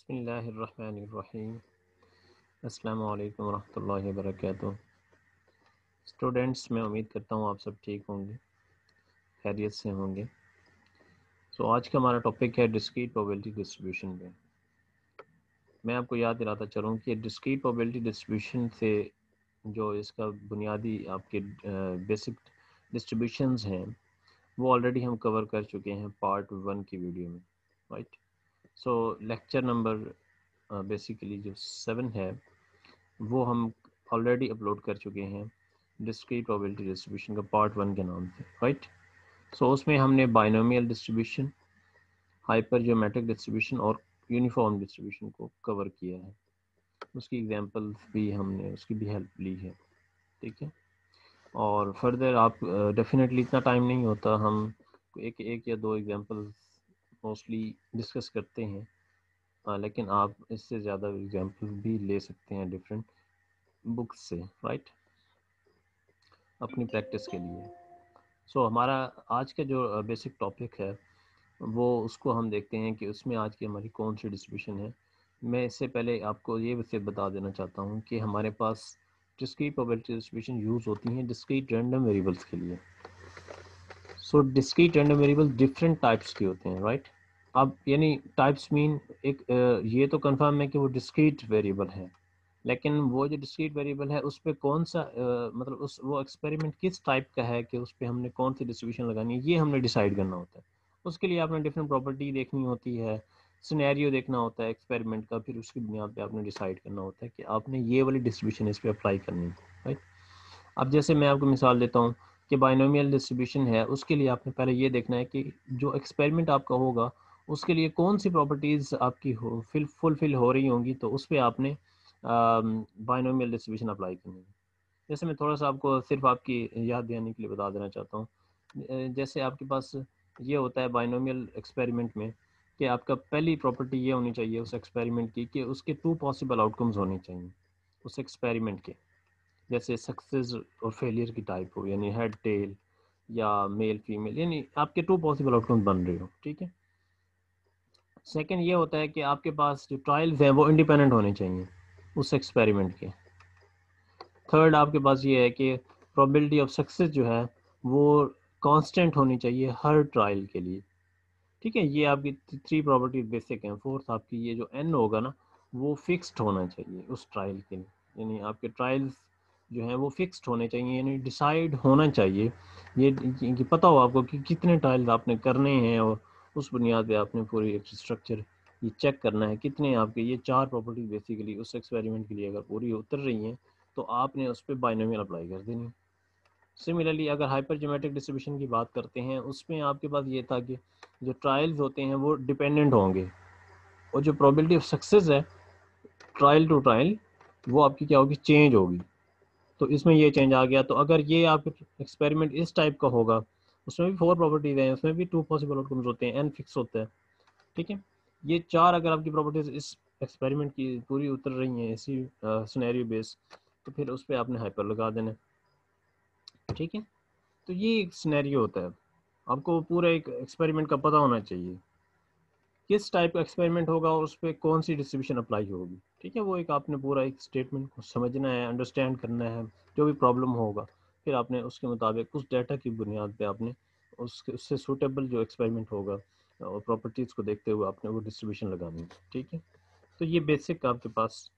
बिस्मिल्लाहिर्रहमानिर्रहीम। अस्सलामु अलैकुम वरहमतुल्लाहि वबरकातुहू। स्टूडेंट्स, मैं उम्मीद करता हूँ आप सब ठीक होंगे, खैरियत से होंगे। आज का हमारा टॉपिक है डिस्क्रीट प्रोबेबिलिटी डिस्ट्रीब्यूशन पे। मैं आपको याद दिलाता चलूँ कि डिस्क्रीट प्रोबेबिलिटी डिस्ट्रीब्यूशन से जो इसका बुनियादी आपके बेसिक डिस्ट्रीब्यूशंस हैं वो ऑलरेडी हम कवर कर चुके हैं पार्ट 1 की वीडियो में, राइट। लेक्चर नंबर बेसिकली जो 7 है वो हम ऑलरेडी अपलोड कर चुके हैं डिस्क्रीट प्रोबेबिलिटी डिस्ट्रीब्यूशन का पार्ट 1 के नाम से, राइट। उसमें हमने binomial distribution, hyper geometric distribution और यूनिफॉर्म डिस्ट्रीब्यूशन को कवर किया है। उसकी एग्जांपल्स भी हमने उसकी भी हेल्प ली है, ठीक है। और फर्दर आप डेफिनेटली इतना टाइम नहीं होता, हम एक या दो एग्जांपल्स मोस्टली डिस्कस करते हैं, लेकिन आप इससे ज़्यादा एग्जांपल भी ले सकते हैं डिफरेंट बुक्स से, राइट, अपनी प्रैक्टिस के लिए। हमारा आज का जो बेसिक टॉपिक है वो उसको हम देखते हैं कि उसमें आज की हमारी कौन सी डिस्ट्रीब्यूशन है। मैं इससे पहले आपको ये वैसे बता देना चाहता हूँ कि हमारे पास डिस्क्रीट प्रोबेबिलिटी डिस्ट्रीब्यूशन यूज़ होती हैं डिस्क्रीट रैंडम वेरिएबल्स के लिए। Discrete random variable different types के होते हैं, राइट। अब यानी टाइप्स मीन एक ये तो कंफर्म है कि वो डिस्क्रीट वेरिएबल है, लेकिन वो जो डिस्क्रीट वेरिएबल है उस पर कौन सा मतलब उस वो एक्सपेरिमेंट किस टाइप का है कि उस पर हमने कौन सी डिस्ट्रीब्यूशन लगानी है, ये हमने डिसाइड करना होता है। उसके लिए आपने डिफरेंट प्रॉपर्टी देखनी होती है, सिनेरियो देखना होता है एक्सपेरिमेंट का, फिर उसकी बुनियाद पे आपने डिसाइड करना होता है कि आपने ये वाली डिस्ट्रीब्यूशन इस पर अप्लाई करनी है, राइट। अब जैसे मैं आपको मिसाल देता हूँ कि बाइनोमियल डिस्ट्रीब्यूशन है, उसके लिए आपने पहले ये देखना है कि जो एक्सपेरिमेंट आपका होगा उसके लिए कौन सी प्रॉपर्टीज़ आपकी फुलफिल हो रही होंगी, तो उस पर आपने बाइनोमियल डिस्ट्रीब्यूशन अप्लाई करनी है। जैसे मैं थोड़ा सा आपको सिर्फ आपकी याद दिलाने के लिए बता देना चाहता हूँ। जैसे आपके पास ये होता है बाइनोमियल एक्सपेरिमेंट में कि आपका पहली प्रॉपर्टी ये होनी चाहिए उस एक्सपेरिमेंट की कि उसके 2 पॉसिबल आउटकम्स होने चाहिए उस एक्सपेरिमेंट के। जैसे सक्सेस और फेलियर की टाइप हो, यानी हेड टेल या मेल फीमेल, यानी आपके 2 पॉसिबल आउटकम्स बन रहे हो, ठीक है। सेकंड ये होता है कि आपके पास जो ट्रायल्स हैं वो इंडिपेंडेंट होने चाहिए उस एक्सपेरिमेंट के। थर्ड आपके पास ये है कि प्रोबेबिलिटी ऑफ सक्सेस जो है वो कांस्टेंट होनी चाहिए हर ट्रायल के लिए, ठीक है। ये आपकी 3 प्रॉपर्टी बेसिक हैं। फोर्थ आपकी ये जो एन होगा ना वो फिक्स्ड होना चाहिए उस ट्रायल के लिए, यानी आपके ट्रायल्स जो हैं वो फिक्स्ड होने चाहिए, यानी डिसाइड होना चाहिए ये पता हो आपको कि कितने ट्रायल्स आपने करने हैं, और उस बुनियाद पे आपने पूरी एक स्ट्रक्चर ये चेक करना है कितने आपके ये 4 प्रॉपर्टी बेसिकली उस एक्सपेरिमेंट के लिए अगर पूरी उतर रही हैं तो आपने उस पर बाइनोमियल अप्लाई कर देनी। सिमिलरली अगर हाइपर ज्योमेट्रिक डिस्ट्रीब्यूशन की बात करते हैं उसमें आपके पास ये था कि जो ट्रायल्स होते हैं वो डिपेंडेंट होंगे, और जो प्रोबेबिलिटी ऑफ सक्सेस है ट्रायल टू ट्रायल वो आपकी क्या होगी, चेंज होगी। तो इसमें ये चेंज आ गया, तो अगर ये आप एक्सपेरिमेंट इस टाइप का होगा, उसमें भी 4 प्रॉपर्टीज हैं, उसमें भी 2 पॉसिबल आउटकम्स होते हैं, एन फिक्स होता है, ठीक है। ये 4 अगर आपकी प्रॉपर्टीज इस एक्सपेरिमेंट की पूरी उतर रही हैं इसी सिनेरियो बेस, तो फिर उस पर आपने हाइपर लगा देना, ठीक है। तो ये एक सिनेरियो होता है। आपको पूरा एक एक्सपेरिमेंट का पता होना चाहिए किस टाइप का एक्सपेरिमेंट होगा और उस पर कौन सी डिस्ट्रीब्यूशन अप्लाई होगी, ठीक है। वो एक आपने पूरा एक स्टेटमेंट को समझना है, अंडरस्टैंड करना है, जो भी प्रॉब्लम होगा फिर आपने उसके मुताबिक उस डाटा की बुनियाद पे आपने उससे सूटेबल जो एक्सपेरिमेंट होगा और प्रॉपर्टीज़ को देखते हुए आपने वो डिस्ट्रीब्यूशन लगानी है, ठीक है। तो ये बेसिक आपके पास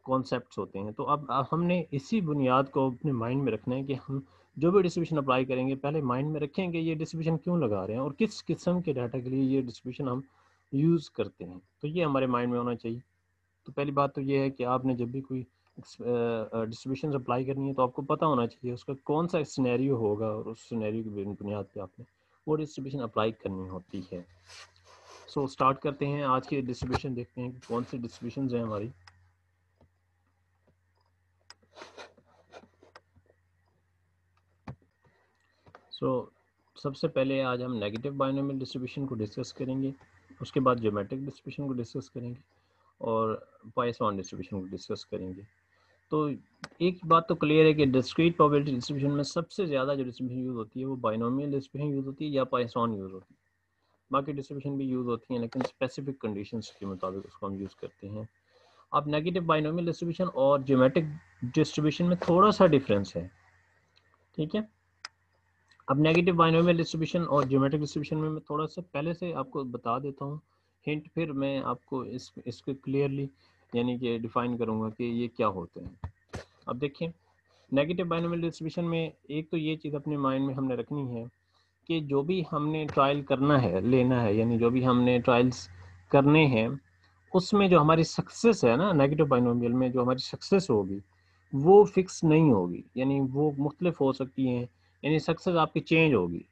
कॉन्सेप्ट्स होते हैं। तो अब हमने इसी बुनियाद को अपने माइंड में रखना है कि हम जो भी डिस्ट्रीब्यूशन अप्लाई करेंगे पहले माइंड में रखेंगे ये डिस्ट्रीब्यूशन क्यों लगा रहे हैं और किस किस्म के डाटा के लिए ये डिस्ट्रीब्यूशन हम यूज़ करते हैं, तो ये हमारे माइंड में होना चाहिए। तो पहली बात तो ये है कि आपने जब भी कोई डिस्ट्रीब्यूशन अप्लाई करनी है तो आपको पता होना चाहिए उसका कौन सा सिनेरियो होगा, और उस सिनेरियो की बुनियाद पे आपने वो डिस्ट्रीब्यूशन अप्लाई करनी होती है। स्टार्ट करते हैं आज की डिस्ट्रीब्यूशन, देखते हैं कि कौन सी डिस्ट्रीब्यूशन हैं हमारी। सबसे पहले आज हम नेगेटिव बाइनोमियल डिस्ट्रीब्यूशन को डिस्कस करेंगे, उसके बाद ज्योमेट्रिक डिस्ट्रीब्यूशन को डिस्कस करेंगे और पॉइसन डिस्ट्रीब्यूशन को डिस्कस करेंगे। तो एक बात तो क्लियर है कि डिस्क्रीट प्रोबेबिलिटी डिस्ट्रीब्यूशन में सबसे ज़्यादा जो डिस्ट्रीब्यूशन यूज़ होती है वो बाइनोमियल डिस्ट्रीब्यूशन यूज़ होती है या पॉइसन यूज़ होती है। बाकी डिस्ट्रीब्यूशन भी यूज़ होती हैं लेकिन स्पेसिफिक कंडीशंस के मुताबिक उसको हम यूज़ करते हैं। अब नेगेटिव बाइनोमियल डिस्ट्रीब्यूशन और ज्योमेट्रिक डिस्ट्रीब्यूशन में थोड़ा सा डिफरेंस है, ठीक है। अब नेगेटिव बाइनोमियल डिस्ट्रीब्यूशन और ज्योमेट्रिक डिस्ट्रीब्यूशन में मैं थोड़ा सा पहले से आपको बता देता हूँ हिंट, फिर मैं आपको इसको क्लियरली यानी कि डिफाइन करूँगा कि ये क्या होते हैं। अब देखिए नेगेटिव बाइनोमियल डिस्ट्रीब्यूशन में एक तो ये चीज़ अपने माइंड में हमने रखनी है कि जो भी हमने ट्रायल करना है, लेना है, यानी जो भी हमने ट्रायल्स करने हैं उसमें जो हमारी सक्सेस है ना नेगेटिव बाइनोमियल में, जो हमारी सक्सेस होगी वो फिक्स नहीं होगी, यानी वो मुख्तलिफ हो सकती हैं, यानी सक्सेस आपकी चेंज होगी।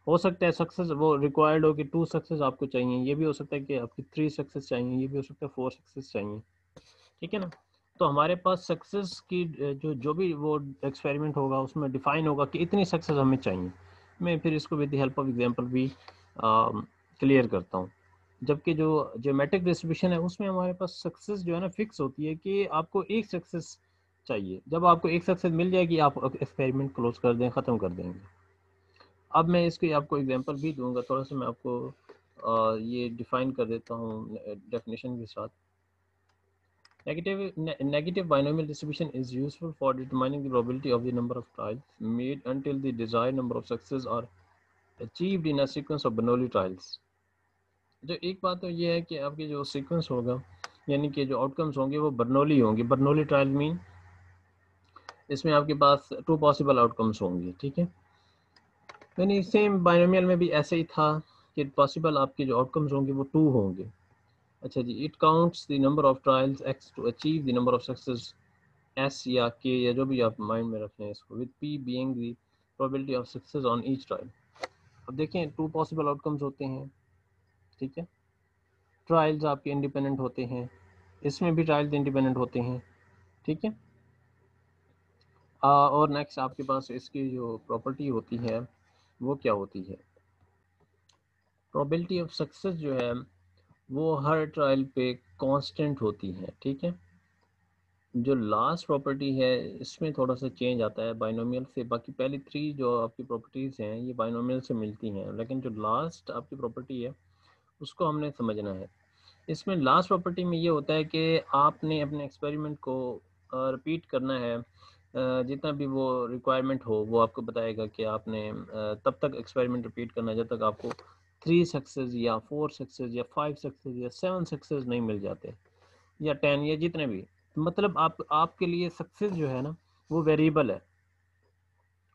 हो सकता है सक्सेस वो रिक्वायर्ड हो कि 2 सक्सेस आपको चाहिए, ये भी हो सकता है कि आपकी 3 सक्सेस चाहिए, ये भी हो सकता है 4 सक्सेस चाहिए, ठीक है ना। तो हमारे पास सक्सेस की जो जो भी वो एक्सपेरिमेंट होगा उसमें डिफाइन होगा कि इतनी सक्सेस हमें चाहिए। मैं फिर इसको with the help of example भी क्लियर करता हूँ। जबकि जो ज्योमेट्रिक डिस्ट्रीब्यूशन है उसमें हमारे पास सक्सेस जो है ना फिक्स होती है कि आपको एक सक्सेस चाहिए। जब आपको एक सक्सेस मिल जाएगी आप एक्सपेरिमेंट क्लोज कर दें, ख़त्म कर देंगे। अब मैं इसकी आपको एग्जांपल भी दूंगा, थोड़ा सा मैं आपको ये डिफाइन कर देता हूँ डेफिनेशन के साथ। Negative binomial distribution is useful for determining the probability of the number of trials made until the desired number of successes are achieved in a sequence of Bernoulli trials। जो एक बात तो ये है कि आपके जो सीक्वेंस होगा यानी कि जो आउटकम्स होंगे वो बर्नौली होंगे। बर्नौली ट्रायल मीन इसमें आपके पास 2 पॉसिबल आउटकम्स होंगे, ठीक है। यानी सेम बाइनोमियल में भी ऐसे ही था कि पॉसिबल आपके जो आउटकम्स होंगे वो 2 होंगे। अच्छा जी, it counts the number of trials X to achieve the number of success S या के या जो भी आप माइंड में रखें इसको, with P being the probability of success on each trial. अब देखें 2 पॉसिबल आउटकम्स होते हैं, ठीक है। ट्रायल्स आपके इंडिपेंडेंट होते हैं, इसमें भी ट्रायल्स इंडिपेंडेंट होते हैं, ठीक है। और नेक्स्ट आपके पास इसकी जो प्रॉपर्टी होती है वो क्या होती है, प्रोबेबिलिटी ऑफ सक्सेस जो है वो हर ट्रायल पे कांस्टेंट होती है, ठीक है। जो लास्ट प्रॉपर्टी है इसमें थोड़ा सा चेंज आता है बाइनोमियल से। बाकी पहली 3 जो आपकी प्रॉपर्टीज़ हैं ये बाइनोमियल से मिलती हैं, लेकिन जो लास्ट आपकी प्रॉपर्टी है उसको हमने समझना है। इसमें लास्ट प्रॉपर्टी में ये होता है कि आपने अपने एक्सपेरिमेंट को रिपीट करना है, जितना भी वो रिक्वायरमेंट हो वो आपको बताएगा कि आपने तब तक एक्सपेरिमेंट रिपीट करना है जब तक आपको 3 सक्सेस या 4 सक्सेस या 5 सक्सेस या 7 सक्सेस नहीं मिल जाते, या 10 या जितने भी। मतलब आप आपके लिए सक्सेस जो है ना वो वेरिएबल है,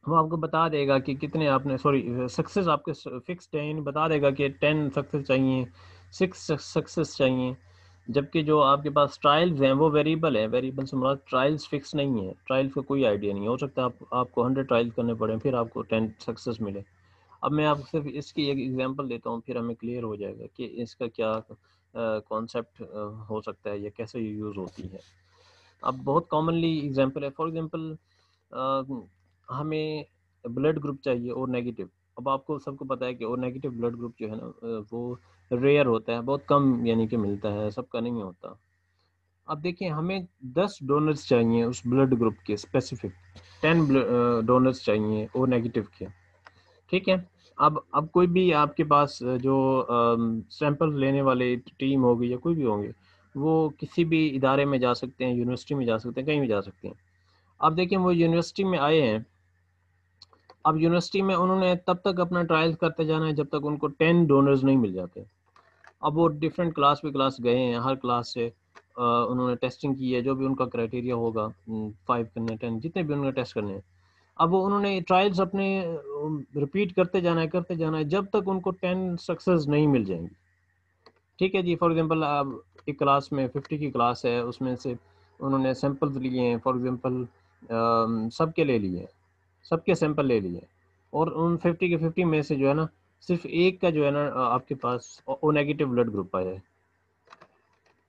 वो आपको बता देगा कि कितने आपने सक्सेस आपके फिक्स्ड है, यानी बता देगा कि 10 सक्सेस चाहिए, 6 सक्सेस चाहिए। जबकि जो आपके पास ट्रायल्स हैं वो वेरिएबल है। वेरिएबल से मुराद ट्रायल्स फिक्स नहीं है, ट्रायल्स का कोई आइडिया नहीं हो सकता आपको 100 ट्रायल्स करने पड़े फिर आपको 10 सक्सेस मिले। अब मैं आपको सिर्फ इसकी एक एग्जांपल देता हूँ फिर हमें क्लियर हो जाएगा कि इसका क्या कॉन्सेप्ट हो सकता है या कैसे यूज़ होती है। अब बहुत कॉमनली एग्जांपल है, फॉर एग्जांपल हमें ब्लड ग्रुप चाहिए और नेगेटिव। अब आपको सबको पता है कि और नेगेटिव ब्लड ग्रुप जो है ना वो रेयर होता है, बहुत कम यानी कि मिलता है, सबका नहीं होता। अब देखिए हमें 10 डोनर्स चाहिए उस ब्लड ग्रुप के स्पेसिफिक, 10 डोनर्स चाहिए और नेगेटिव के, ठीक है। अब कोई भी आपके पास जो सैंपल लेने वाले टीम होगी या कोई भी होंगे वो किसी भी इदारे में जा सकते हैं, यूनिवर्सिटी में जा सकते हैं, कहीं भी जा सकते हैं। अब देखिए वो यूनिवर्सिटी में आए हैं, अब यूनिवर्सिटी में उन्होंने तब तक अपना ट्रायल करते जाना है जब तक उनको 10 डोनर्स नहीं मिल जाते। अब वो डिफरेंट क्लास पे क्लास गए हैं, हर क्लास से उन्होंने टेस्टिंग की है, जो भी उनका क्राइटेरिया होगा 5 करने 10 जितने भी उन्होंने टेस्ट करने हैं। अब वो उन्होंने ट्रायल्स अपने रिपीट करते जाना है जब तक उनको 10 सक्सेस नहीं मिल जाएंगी, ठीक है जी। फॉर एग्जांपल अब एक क्लास में 50 की क्लास है, उसमें से उन्होंने सैंपल्स लिए हैं, फॉर एग्जांपल सबके ले लिए, सबके सैंपल ले लिए, और उन 50 के 50 में से जो है ना सिर्फ एक का जो है ना आपके पास ओ नेगेटिव ब्लड ग्रुप आया है।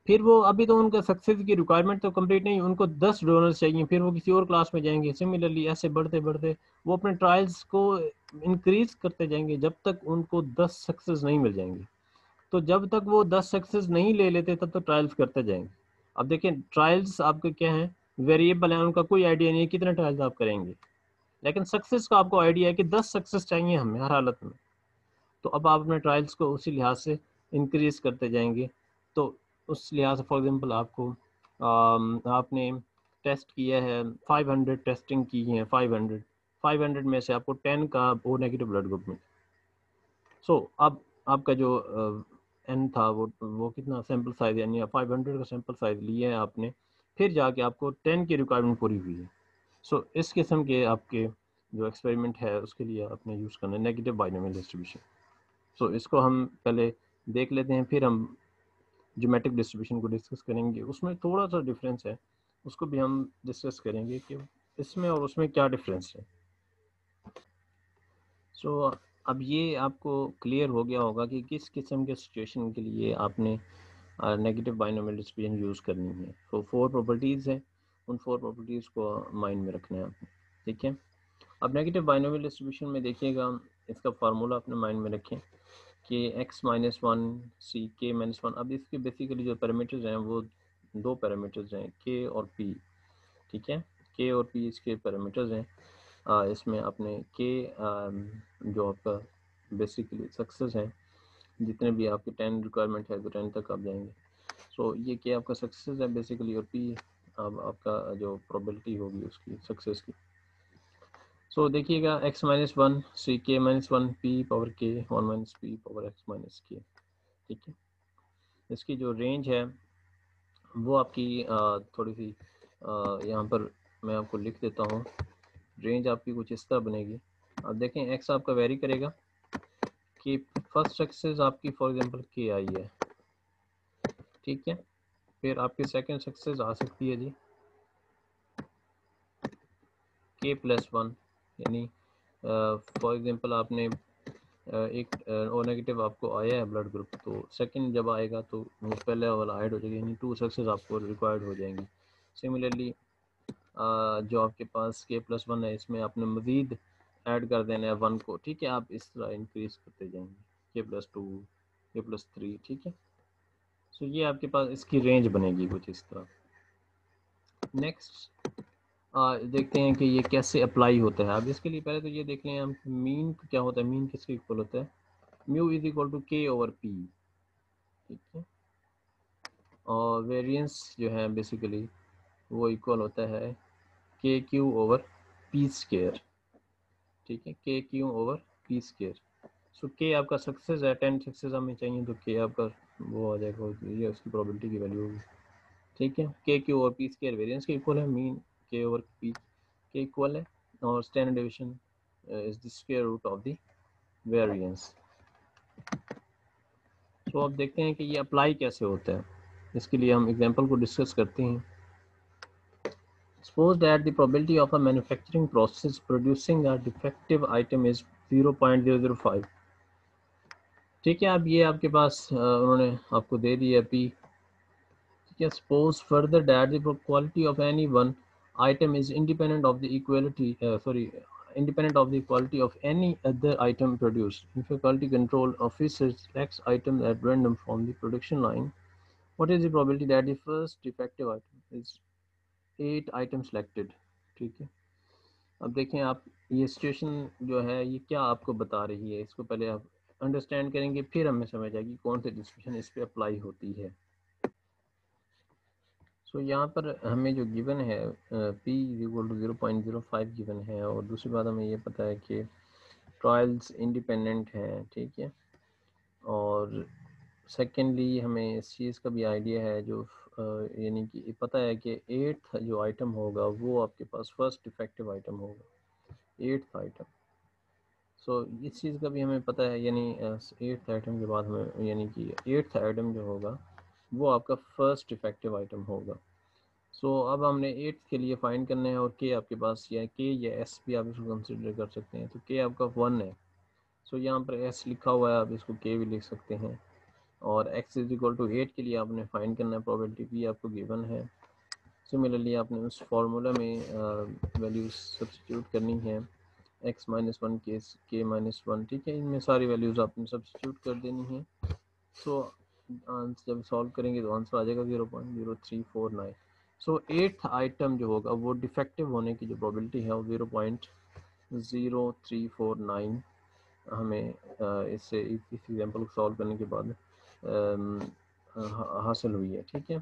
फिर वो अभी तो उनका सक्सेस की रिक्वायरमेंट तो कंप्लीट नहीं, उनको 10 डोनर्स चाहिए, फिर वो किसी और क्लास में जाएंगे। सिमिलरली ऐसे बढ़ते बढ़ते वो अपने ट्रायल्स को इंक्रीज करते जाएंगे जब तक उनको 10 सक्सेस नहीं मिल जाएंगे। तो जब तक वो 10 सक्सेस नहीं ले लेते तब तक ट्रायल्स करते जाएंगे। अब देखें ट्रायल्स आपके क्या हैं, वेरिएबल हैं, उनका कोई आइडिया नहीं है कितने ट्रायल्स आप करेंगे, लेकिन सक्सेस का आपको आइडिया है कि 10 सक्सेस चाहिए हमें हर हालत में। तो अब आप अपने ट्रायल्स को उसी लिहाज से इंक्रीज करते जाएंगे। तो उस लिहाज से फॉर एग्जांपल आपको आपने टेस्ट किया है 500 टेस्टिंग की है 500 में से आपको 10 का ओ नेगेटिव ब्लड ग्रुप में। सो अब आपका जो एन था वो कितना सैंपल साइज यानी 500 का सैंपल साइज लिया है आपने, फिर जाके आपको 10 की रिक्वायरमेंट पूरी हुई है। सो इस किस्म के आपके जो एक्सपेरिमेंट है उसके लिए आपने यूज़ करना है नेगेटिव बाइनोमियल डिस्ट्रीब्यूशन। सो इसको हम पहले देख लेते हैं, फिर हम ज्योमेट्रिक डिस्ट्रीब्यूशन को डिस्कस करेंगे। उसमें थोड़ा सा डिफरेंस है, उसको भी हम डिस्कस करेंगे कि इसमें और उसमें क्या डिफरेंस है। सो अब ये आपको क्लियर हो गया होगा कि किस किस्म के सिचुएशन के लिए आपने नेगेटिव बाइनोमियल डिस्ट्रीब्यूशन यूज़ करनी है। तो 4 प्रॉपर्टीज़ हैं, उन 4 प्रॉपर्टीज़ को माइंड में रखना है आपने, ठीक है। अब नेगेटिव बाइनोमियल डिस्ट्रीब्यूशन में देखिएगा, इसका फार्मूला अपने माइंड में रखें कि x-1 c k-1। अब इसके बेसिकली जो पैरामीटर्स हैं वो 2 पैरामीटर्स हैं k और p, ठीक है। k और p इसके पैरामीटर्स हैं। इसमें आपने k जो आपका बेसिकली सक्सेस है, जितने भी आपके 10 रिक्वायरमेंट है तो 10 तक आप जाएंगे। सो ये k आपका सक्सेस है बेसिकली, और p अब आपका जो प्रोबेबिलिटी होगी उसकी सक्सेस की। सो देखिएगा x-1 c k-1 p power k 1 - p power x - k, ठीक है। इसकी जो रेंज है वो आपकी थोड़ी सी यहाँ पर मैं आपको लिख देता हूँ। रेंज आपकी कुछ इस तरह बनेगी। अब देखें x आपका वेरी करेगा कि फर्स्ट सक्सेस आपकी फॉर एग्जांपल k आई है, ठीक है। फिर आपकी सेकंड सक्सेस आ सकती है जी k+1, यानी फॉर एग्जांपल आपने एक ओ नेगेटिव आपको आया है ब्लड ग्रुप, तो सेकंड जब आएगा तो वो पहले वाला ऐड हो जाएगा, यानी 2 सक्सेस आपको रिक्वायर्ड हो जाएंगी। सिमिलरली जो आपके पास k+1 है, इसमें आपने मज़ीद ऐड कर देना है 1 को, ठीक है। आप इस तरह इंक्रीज करते जाएंगे k+2 k+3, ठीक है। सो ये आपके पास इसकी रेंज बनेगी कुछ इस तरह। नेक्स्ट देखते हैं कि ये कैसे अप्लाई होता है। अब इसके लिए पहले तो ये देख लें हम मीन क्या होता है। मीन किसके इक्वल होता है, mu is equal to k/p, ठीक है। और वेरिएंस जो है बेसिकली वो इक्वल होता है kq/p², ठीक है। kq/p²। सो k आपका सक्सेस है, 10 सक्सेस हमें चाहिए तो k आपका वो आ जाएगा, ये उसकी प्रोबेबिलिटी की वैल्यू होगी, ठीक है। kq/p² वेरिएंस के इक्वल है, मीन k/p के इक्वल है, और standard deviation is the square root of the variance. तो अब देखते हैं कि ये अप्लाई कैसे होता है। इसके लिए हम एग्जांपल को डिस्कस करते हैं। Suppose that the probability of a manufacturing process producing a defective item is 0.005, ठीक है। अब ये आपके पास उन्होंने आपको दे दिया p, ठीक है। Suppose further that the quality of any one item is independent of the independent of the quality of any other item produced. If a quality control officer selects items at random from the production line, what is the probability that the first defective item is 8 items selected, ठीक है। अब देखें आप, ये situation जो है ये क्या आपको बता रही है, इसको पहले आप अंडरस्टैंड करेंगे, फिर हमें समझ आएगी कौन सी डिस्ट्रीब्यूशन इस पे अप्लाई होती है। सो यहाँ पर हमें जो गिवन है p = 0.05 गिवन है, और दूसरी बात हमें ये पता है कि ट्रायल्स इंडिपेंडेंट हैं, ठीक है। और सेकेंडली हमें इस चीज़ का भी आइडिया है, जो यानी कि पता है कि 8th जो आइटम होगा वो आपके पास फर्स्ट डिफेक्टिव आइटम होगा, 8th आइटम। सो इस चीज़ का भी हमें पता है, यानी 8th आइटम के बाद हमें यानी कि 8th आइटम जो होगा वो आपका फर्स्ट डिफेक्टिव आइटम होगा। सो अब हमने 8th के लिए फाइंड करना है, और के आपके पास या के या एस भी आप इसको कंसिडर कर सकते हैं। तो के आपका 1 है, सो यहाँ पर एस लिखा हुआ है, आप इसको के भी लिख सकते हैं। और x = 8 के लिए आपने फाइंड करना है, प्रोबेबिलिटी भी आपको गिवन है। सिमिलरली आपने उस फार्मूला में वैल्यूज सब्स्टिट्यूट करनी है, x-1 k-1, ठीक है। इनमें सारी वैल्यूज़ आपने सब्स्टिट्यूट कर देनी है। सो जब सॉल्व करेंगे तो आंसर आ जाएगा 0.0349। सो 8th आइटम जो होगा वो डिफेक्टिव होने की जो प्रोबेबिलिटी है वो 0.0349 हमें इससे इस एग्जांपल को सॉल्व करने के बाद हासिल हुई है। ठीक है,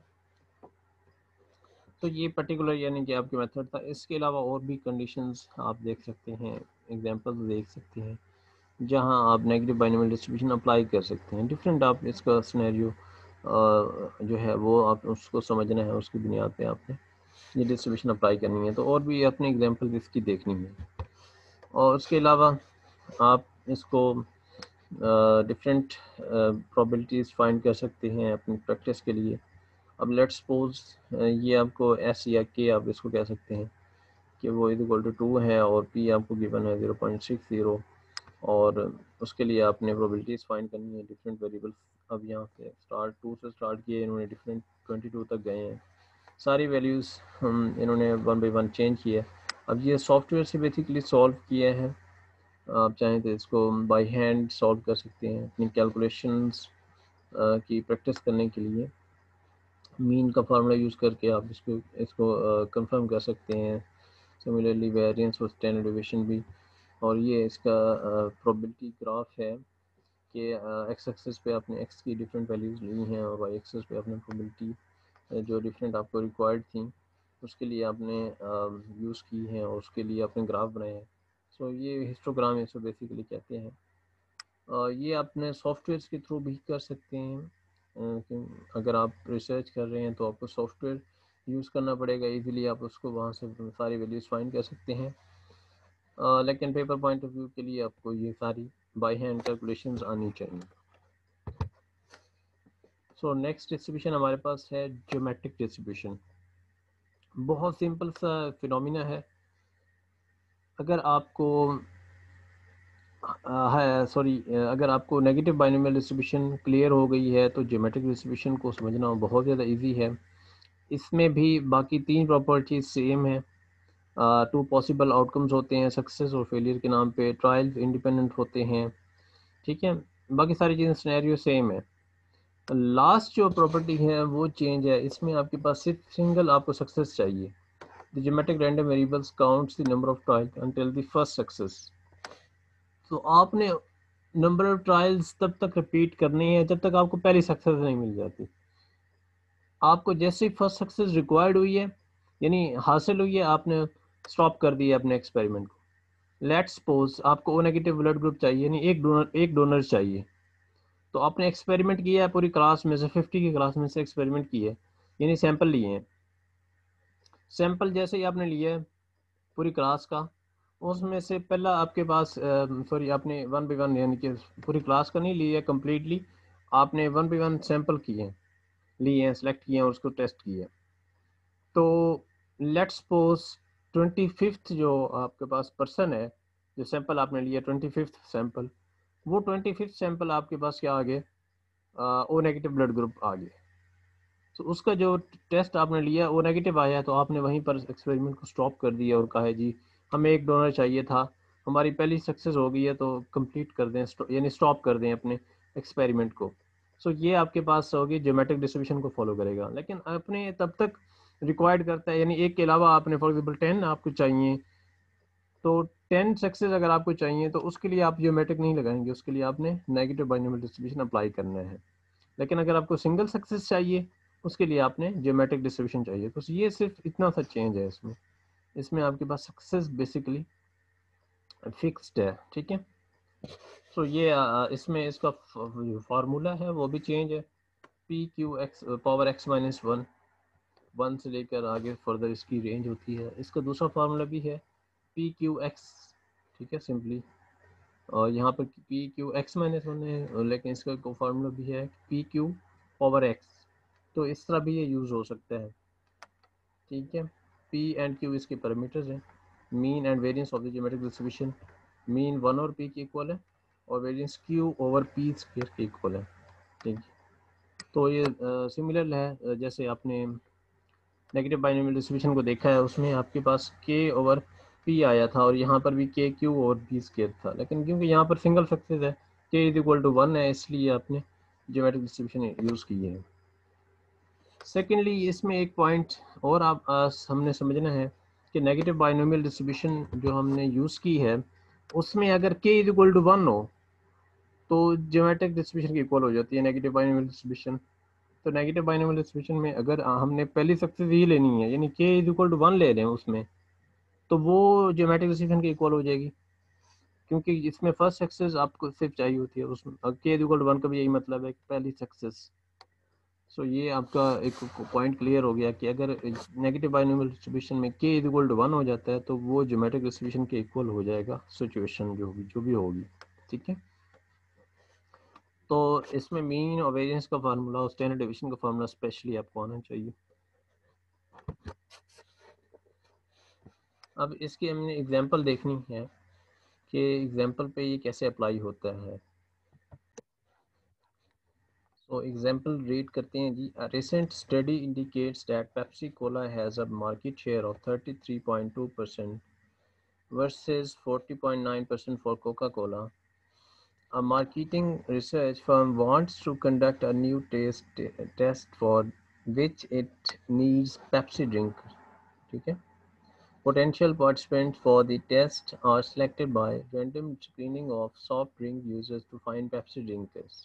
तो ये पर्टिकुलर यानी कि आपके मेथड था। इसके अलावा और भी कंडीशंस आप देख सकते हैं, एग्जांपल्स देख सकते हैं जहां आप नेगेटिव बाइनोमियल डिस्ट्रीब्यूशन अप्लाई कर सकते हैं। डिफरेंट आप इसका सिनेरियो जो है वो आप उसको समझना है, उसकी बुनियाद पे आपने ये डिस्ट्रीब्यूशन अप्लाई करनी है। तो और भी अपने एग्जांपल इसकी देखनी है, और उसके अलावा आप इसको डिफरेंट प्रोबेबिलिटीज़ फाइंड कर सकते हैं अपनी प्रैक्टिस के लिए। अब लेट्स सपोज ये आपको एस या के आप इसको कह सकते हैं कि वो इक्वल टू 2 है और पी आपको गिवन है 0.60, और उसके लिए आपने प्रोबेबिलिटीज़ फाइंड करनी है डिफरेंट वेरिएबल्स। अब यहाँ से स्टार्ट 2 से स्टार्ट किए इन्होंने, डिफरेंट 22 तक गए हैं, सारी वैल्यूज़ इन्होंने 1 बाई 1 चेंज किया। अब ये सॉफ्टवेयर से बेसिकली सॉल्व किए हैं, आप चाहें तो इसको बाय हैंड सॉल्व कर सकते हैं अपनी कैलकुलेशंस की प्रैक्टिस करने के लिए। मीन का फार्मूला यूज़ करके आप इसको कंफर्म कर सकते हैं। सिमिलरली वेरिएंस और स्टैंडर्ड डेविएशन भी। और ये इसका प्रोबेबिलिटी ग्राफ है कि एक्स एक्सिस पे आपने एक्स की डिफरेंट वैल्यूज़ ली हैं और वाई एक्सिस पे आपने प्रोबेबिलिटी जो डिफरेंट आपको रिक्वायर्ड थी उसके लिए आपने यूज़ की हैं और उसके लिए आपने ग्राफ बनाए हैं। सो ये हिस्टोग्राम इसको बेसिकली कहते हैं। ये अपने सॉफ्टवेयर के थ्रू भी कर सकते हैं। अगर आप रिसर्च कर रहे हैं तो आपको सॉफ्टवेयर यूज़ करना पड़ेगा, इजीली आप उसको वहाँ से सारी वैल्यूज़ फाइंड कर सकते हैं। लेकिन पेपर पॉइंट ऑफ व्यू के लिए आपको ये सारी बाय हैंड कैलकुलेशंस आनी चाहिए। सो नेक्स्ट डिस्ट्रीब्यूशन हमारे पास है ज्योमेट्रिक डिस्ट्रीब्यूशन। बहुत सिंपल सा फिनोमिना है। अगर आपको है सॉरी अगर आपको नेगेटिव बाइनोमियल डिस्ट्रीब्यूशन क्लियर हो गई है तो ज्योमेट्रिक डिस्ट्रीब्यूशन को समझना बहुत ज़्यादा इजी है। इसमें भी बाकी 3 प्रॉपर्टीज सेम है। 2 पॉसिबल आउटकम्स होते हैं सक्सेस और फेलियर के नाम पे, ट्रायल्स इंडिपेंडेंट होते हैं। ठीक है, बाकी सारी चीज़ें सिनेरियो सेम है। लास्ट जो प्रॉपर्टी है वो चेंज है, इसमें आपके पास सिर्फ सिंगल आपको सक्सेस चाहिए। The geometric random variables counts the number of trials until the first success. तो आपने नंबर ऑफ ट्रायल्स तब तक रिपीट करनी है जब तक आपको पहली सक्सेस नहीं मिल जाती। आपको जैसे ही फर्स्ट सक्सेस रिक्वायर्ड हुई है यानी हासिल हुई है, आपने स्टॉप कर दिया अपने एक्सपेरिमेंट को। लेट्स सपोज आपको ओ नेगेटिव ब्लड ग्रुप चाहिए, यानी एक डोनर चाहिए। तो आपने एक्सपेरिमेंट किया है पूरी क्लास में से, 50 की क्लास में से एक्सपेरिमेंट किए, यानी सैंपल लिए हैं। सैंपल जैसे ही आपने लिया है पूरी क्लास का, उसमें से पहला आपके पास सॉरी आपने 1 बाई 1 यानी कि पूरी क्लास का नहीं लिया कम्प्लीटली, आपने 1 बाई 1 सैंपल किए हैं, लिए हैं, सेलेक्ट किए हैं और उसको टेस्ट किया। तो लेट्स सपोज 25th जो आपके पास पर्सन है, जो सैंपल आपने लिया 25th सैंपल, वो 25th सैंपल आपके पास क्या आ गए, ओ नेगेटिव ब्लड ग्रुप आ गए। तो उसका जो टेस्ट आपने लिया वो नेगेटिव आया, तो आपने वहीं पर एक्सपेरिमेंट को स्टॉप कर दिया और कहा है जी हमें एक डोनर चाहिए था, हमारी पहली सक्सेस हो गई है तो कंप्लीट कर दें, यानी स्टॉप कर दें अपने एक्सपेरिमेंट को। सो ये आपके पास होगी ज्योमेट्रिक डिस्ट्रीब्यूशन को फॉलो करेगा। लेकिन अपने तब तक रिक्वायर्ड करता है, यानी एक के अलावा आपने फॉर एग्जाम्पल 10 आपको चाहिए, तो 10 सक्सेस अगर आपको चाहिए तो उसके लिए आप ज्योमेट्रिक नहीं लगाएंगे, उसके लिए आपने नेगेटिव बाइनोमियल डिस्ट्रीब्यूशन अप्लाई करना है। लेकिन अगर आपको सिंगल सक्सेस चाहिए उसके लिए आपने ज्योमेट्रिक डिस्ट्रीब्यूशन चाहिए। तो ये सिर्फ इतना सा चेंज है इसमें, इसमें आपके पास सक्सेस बेसिकली फिक्स्ड है। ठीक है, सो ये इसमें इसका फार्मूला है वो भी चेंज है। P Q x power x minus one, 1 से लेकर आगे फर्दर इसकी रेंज होती है। इसका दूसरा फार्मूला भी है पी क्यू एक्स। ठीक है, सिंपली और यहाँ पर P Q x minus one है, लेकिन इसका फार्मूला भी है पी क्यू पावर एक्स। तो इस तरह भी ये यूज़ हो सकता है। ठीक है, पी एंड क्यू इसके पैरामीटर्स हैं। Mean and variance of the geometric distribution, mean 1 और पी के इक्वल है और variance Q over P square के इक्वल है। ठीक है, तो ये सिमिलर है जैसे आपने नेगेटिव बाइनोमियल डिस्ट्रीब्यूशन को देखा है, उसमें आपके पास के ओवर पी आया था और यहाँ पर भी के क्यू और पी स्क्वायर था। लेकिन क्योंकि यहाँ पर सिंगल सक्सेस है, के इज इक्वल टू 1 है, इसलिए आपने ज्योमेट्रिक डिस्ट्रीब्यूशन यूज़ की है। सेकेंडली इसमें एक पॉइंट और आप हमने समझना है कि नेगेटिव बाइनोमियल डिस्ट्रीब्यूशन जो हमने यूज़ की है उसमें अगर k इज इक्वल टू 1 हो तो ज्योमेट्रिक डिस्ट्रीब्यूशन की इक्वल हो जाती है नेगेटिव बाइनोमियल डिस्ट्रीब्यूशन। तो नेगेटिव बाइनोमियल डिस्ट्रीब्यूशन में अगर हमने पहली सक्सेस ही लेनी है, यानी k इज इक्वल टू 1 ले रहे हैं उसमें, तो वो ज्योमेट्रिक डिस्ट्रीब्यूशन की इक्वल हो जाएगी, क्योंकि इसमें फर्स्ट सक्सेस आपको सिर्फ चाहिए होती है। उसमें k इज इक्वल टू 1 का भी यही मतलब है, पहली सक्सेस। सो ये आपका एक पॉइंट क्लियर हो गया कि अगर नेगेटिव बाइनोमियल डिस्ट्रीब्यूशन में k इज इक्वल टू 1 हो जाता है तो वो ज्योमेट्रिक डिस्ट्रीब्यूशन के इक्वल हो जाएगा, सिचुएशन जो भी होगी। ठीक है, तो इसमें मीन और वेरिएंस का फार्मूला और स्टैंडर्ड डेविएशन का फार्मूला स्पेशली आपको आना चाहिए। अब इसकी हमने एग्जांपल देखनी है कि एग्जांपल पे ये कैसे अप्लाई होता है। तो एग्जांपल रीड करते हैं जी। A recent study indicates that Pepsi Cola has a market share of 33.2% versus 40.9% for Coca-Cola. A marketing research firm wants to conduct a new test for which it needs Pepsi drinkers. ठीक है, potential participants for the test are selected by random screening of soft drink users to find Pepsi drinkers.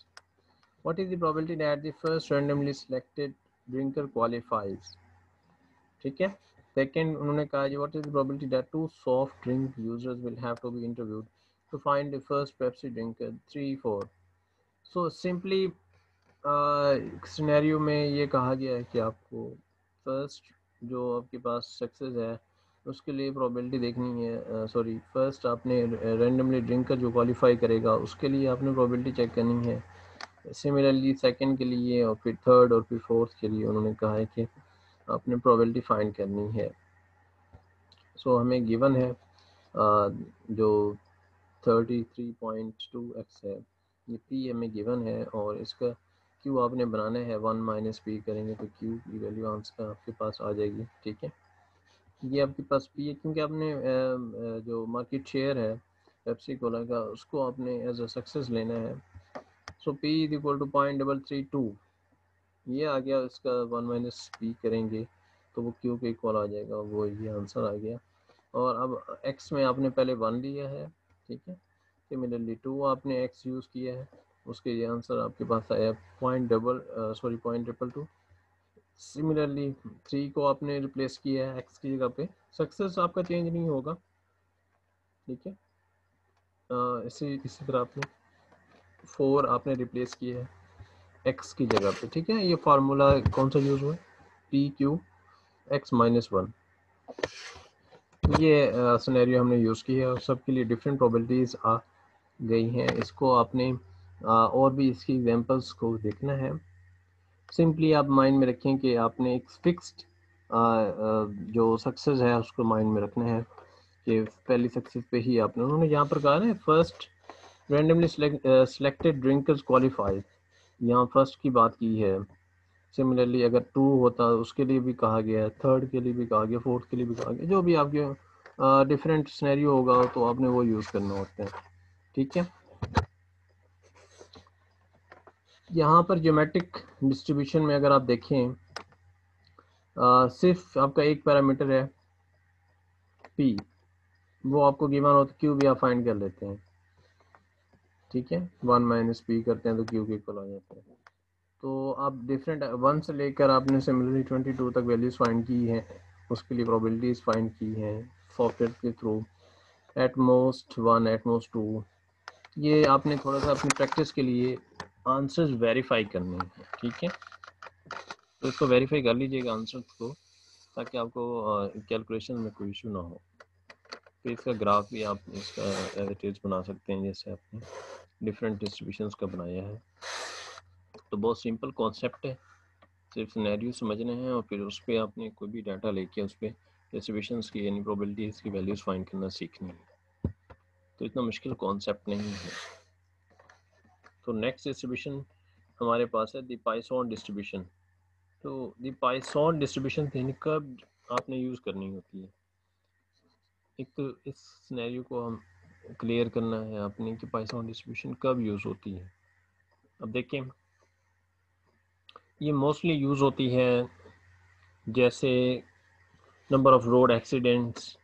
What is the probability that the first randomly selected drinker qualifies? ठीक है, second उन्होंने कहा जी, what is the probability that two soft drink users will have to be interviewed to find the first Pepsi drinker? 3 4. So simply scenario में ये कहा गया है कि आपको फर्स्ट जो आपके पास सक्सेस है उसके लिए प्रोबेबिलिटी देखनी है। सॉरी, फर्स्ट आपने रैंडमली ड्रिंकर जो क्वालिफाई करेगा उसके लिए आपने प्रोबेबिलिटी चेक करनी है। सिमिलरली सेकंड के लिए और फिर थर्ड और फिर फोर्थ के लिए उन्होंने कहा है कि आपने प्रोबेबिलिटी फाइंड करनी है। सो हमें गिवन है जो 33.2x है, ये p हमें गिवन है और इसका q आपने बनाना है 1 माइनस पी करेंगे तो q की वैल्यू आंसर आपके पास आ जाएगी। ठीक है, ये आपके पास p है क्योंकि आपने जो मार्केट शेयर है पेप्सी कोला का उसको आपने एज अ सक्सेस लेना है। सो p इज इक्वल टू 0.332, ये आ गया, इसका 1 माइनस पी करेंगे तो वो q के इक्वल आ जाएगा, वो ये आंसर आ गया। और अब x में आपने पहले 1 लिया है, ठीक है, सिमिलरली 2 आपने x यूज़ किया है, उसके ये आंसर आपके पास आया 0.222। सिमिलरली 3 को आपने रिप्लेस किया है x की जगह पे, सक्सेस आपका चेंज नहीं होगा। ठीक है, इसी तरह आपने 4 आपने रिप्लेस किया है x की जगह पे। ठीक है, ये फार्मूला कौन सा यूज़ हुआ है, पी क्यू एक्स माइनस 1। ये सिनेरियो हमने यूज़ की है और सबके लिए डिफरेंट प्रोबेबिलिटीज़ आ गई हैं। इसको आपने और भी इसकी एग्जांपल्स को देखना है। सिंपली आप माइंड में रखें कि आपने एक फिक्स्ड जो सक्सेस है उसको माइंड में रखना है कि पहली सक्सेस पे ही आपने, उन्होंने यहाँ पर कहा ना first randomly selected drinkers qualified, यहाँ फर्स्ट की बात की है। सिमिलरली अगर 2 होता उसके लिए भी कहा गया है, थर्ड के लिए भी कहा गया, फोर्थ के लिए भी कहा गया, जो भी आपके डिफरेंट सिनेरियो होगा तो आपने वो यूज़ करना होता है। ठीक है, यहाँ पर ज्योमेट्रिक डिस्ट्रीब्यूशन में अगर आप देखें सिर्फ आपका एक पैरामीटर है p, वो आपको गिवन हो तो q भी आप फाइंड कर लेते हैं। ठीक है, 1 माइनस पी करते हैं तो q के इक्वल आ जाता है। तो आप डिफरेंट 1 से लेकर आपने सिमिलरली 22 तक वैल्यूज फाइंड की हैं, उसके लिए प्रोबेबिलिटीज फाइंड की हैं सॉफ्टवेयर के through, at most 1 at most 2। ये आपने थोड़ा सा अपनी प्रैक्टिस के लिए आंसर्स वेरीफाई करने हैं। ठीक है, तो इसको वेरीफाई कर लीजिएगा आंसर को, ताकि आपको कैलकुलेशन में कोई इशू ना हो। फिर इसका ग्राफ भी आप इसका एज इट इज़ बना सकते हैं जैसे आपने डिफरेंट डिस्ट्रीब्यूशंस का बनाया है। तो बहुत सिंपल कॉन्सेप्ट है, सिर्फ सिनेरियो समझने हैं और फिर उस पर आपने कोई भी डाटा लेके उस पर डिस्ट्रीब्यूशंस की यानी प्रोबेबिलिटीज़ की वैल्यूज़ फाइंड करना सीखनी है। तो इतना मुश्किल कॉन्सेप्ट नहीं है। तो नेक्स्ट डिस्ट्रीब्यूशन हमारे पास है द पाइसॉन डिस्ट्रीब्यूशन। तो द पाइसॉन डिस्ट्रीब्यूशन कब आपने यूज़ करनी होती है। एक तो इस सिनेरियो को हम क्लियर करना है आपने कि पाइसॉन डिस्ट्रीब्यूशन कब यूज़ होती है। अब देखें, ये मोस्टली यूज़ होती है जैसे number of road accidents,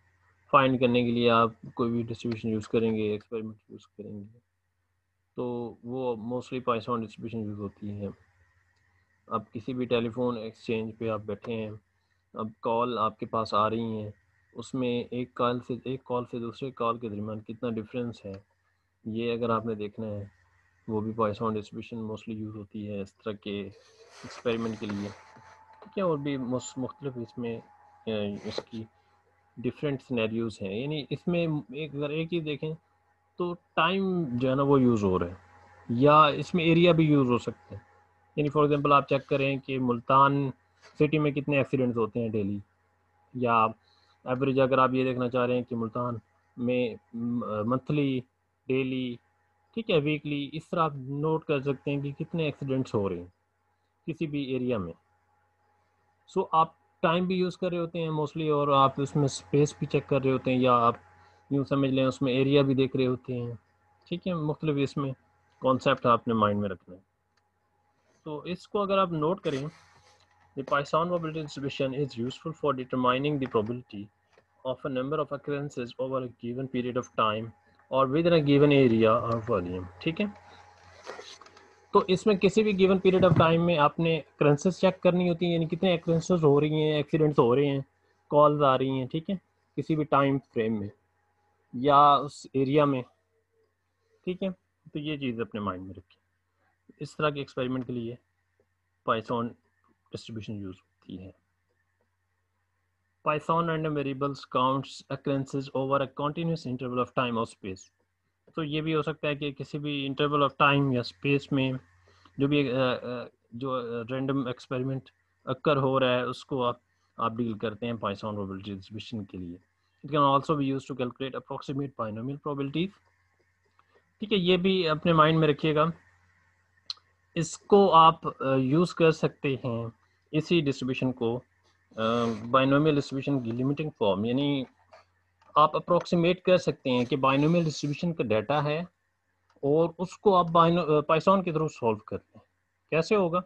find करने के लिए आप कोई भी डिस्ट्रीब्यूशन यूज़ करेंगे, एक्सपेरिमेंट यूज़ करेंगे, तो वो मोस्टली पाइथन डिस्ट्रीब्यूशन यूज़ होती है। अब किसी भी टेलीफोन एक्सचेंज पे आप बैठे हैं, अब कॉल आपके पास आ रही हैं, उसमें एक कॉल से दूसरे कॉल के दरमियान कितना डिफरेंस है, ये अगर आपने देखना है, वो भी पाइथन डिस्ट्रीब्यूशन मोस्टली यूज़ होती है इस तरह के एक्सपेरिमेंट के लिए। ठीक है, और भी मुख्तलिफ इसमें इसकी डिफरेंट सिनेरियोज हैं। यानी इसमें अगर एक चीज़ देखें तो टाइम जो है ना वो यूज़ हो रहा है, या इसमें एरिया भी यूज़ हो सकता है। यानी फॉर एग्जांपल आप चेक करें कि मुल्तान सिटी में कितने एक्सीडेंट्स होते हैं डेली, या एवरेज अगर आप ये देखना चाह रहे हैं कि मुल्तान में मंथली, डेली, ठीक है, वीकली, इस तरह आप नोट कर सकते हैं कि कितने एक्सीडेंट्स हो रहे हैं किसी भी एरिया में। सो आप टाइम भी यूज़ कर रहे होते हैं मोस्टली, और आप उसमें स्पेस भी चेक कर रहे होते हैं, या आप यूँ समझ लें उसमें एरिया भी देख रहे होते हैं। ठीक है, मुख्तलिफ इसमें कॉन्सेप्ट आपने माइंड में रखना है। तो इसको अगर आप नोट करें, the Poisson probability distribution is useful for determining the probability of a number of occurrences over a given period of time or within a given area or volume। ठीक है, तो इसमें किसी भी गिवन पीरियड ऑफ टाइम में आपने occurrences check करनी होती हैं, यानी कितने occurrences हो रही हैं, एक्सीडेंट्स हो रहे हैं, कॉल्स आ रही हैं, ठीक है, किसी भी टाइम फ्रेम में या उस एरिया में। ठीक है, तो ये चीज़ अपने माइंड में रखिए। इस तरह के एक्सपेरिमेंट के लिए पाइथन डिस्ट्रीब्यूशन यूज़ होती है। Python random variables counts occurrences over a continuous interval of time or space। तो ये भी हो सकता है कि किसी भी इंटरवल ऑफ टाइम या स्पेस में जो भी जो रैंडम एक्सपेरिमेंट अक्कर हो रहा है उसको आप डील करते हैं पाइथन प्रोबेबिलिटी डिस्ट्रीब्यूशन के लिए। It can also be used to calculate approximate binomial probabilities. ठीक है, ये भी अपने माइंड में रखिएगा। इसको आप यूज़ कर सकते हैं इसी डिस्ट्रीब्यूशन को बाइनोमियल डिस्ट्रीब्यूशन की लिमिटिंग फॉर्म, यानी आप अप्रोक्सीमेट कर सकते हैं कि बाइनोमियल डिस्ट्रीब्यूशन का डाटा है और उसको आप पाइथन के थ्रू सॉल्व करते हैं। कैसे होगा?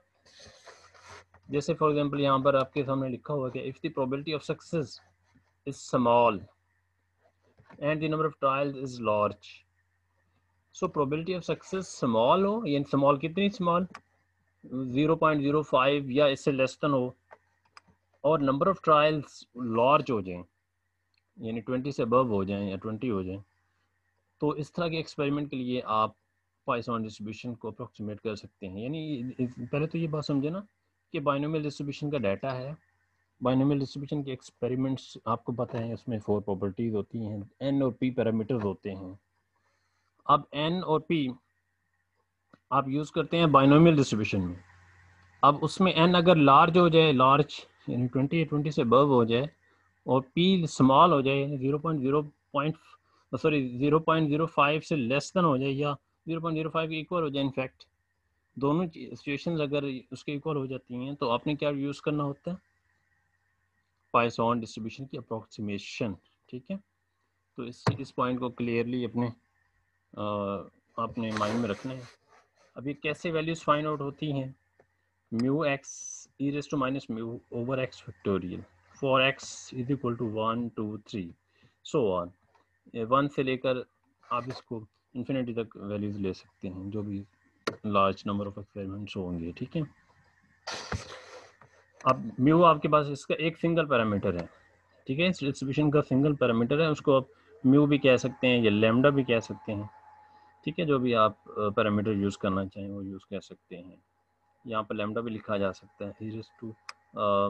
जैसे फॉर एग्जांपल यहाँ पर आपके सामने लिखा हुआ है कि if the probability of success is small and the number of trials is large. So probability of success small हो, यानी स्मॉल कितनी स्मॉल, 0.05 या इससे लेस देन हो, और नंबर ऑफ ट्रायल्स लार्ज हो जाएं, यानी 20 से अबव हो जाएं या 20 हो जाएं, तो इस तरह के एक्सपेरिमेंट के लिए आप पाइथन डिस्ट्रीब्यूशन को अप्रोक्सीमेट कर सकते हैं। यानी पहले तो ये बात समझे ना कि बाइनोमियल डिस्ट्रीब्यूशन का डाटा है। बाइनोमियल डिस्ट्रीब्यूशन के एक्सपेरिमेंट्स आपको पता है, उसमें 4 प्रॉपर्टीज होती हैं, एन और पी पैरामीटर्स होते हैं। अब एन और पी आप यूज़ करते हैं बाइनोमियल डिस्ट्रीब्यूशन में। अब उसमें एन अगर लार्ज हो जाए, लार्ज यानी 20 या 20 से अबव हो जाए, और पी स्मॉल हो जाए, 0.05 से लेस देन हो जाए, या 0.05 के इक्वल हो जाए, इनफैक्ट दोनों सिचुएशंस अगर उसके इक्वल हो जाती हैं, तो आपने क्या यूज़ करना होता है? पाइथन डिस्ट्रीब्यूशन की अप्रोक्सीमेशन। ठीक है, तो इस पॉइंट को क्लियरली आपने माइंड में रखना है। अब ये कैसे वैल्यूज फाइंड आउट होती हैं? Mu X e raise to minus mu over X factorial for X is equal to 1 2 3 so on. 1 से लेकर आप इसको इन्फिनिटी तक वैल्यूज ले सकते हैं, जो भी लार्ज नंबर ऑफ एक्सपेरिमेंट्स होंगे। ठीक है, अब म्यू आपके पास इसका एक सिंगल पैरामीटर है। ठीक है, डिस्ट्रीब्यूशन का सिंगल पैरामीटर है, उसको आप म्यू भी कह सकते हैं या लैम्डा भी कह सकते हैं। ठीक है, जो भी आप पैरामीटर यूज़ करना चाहें वो यूज़ कर सकते हैं। यहाँ पर लैम्डा भी लिखा जा सकता है, e raise to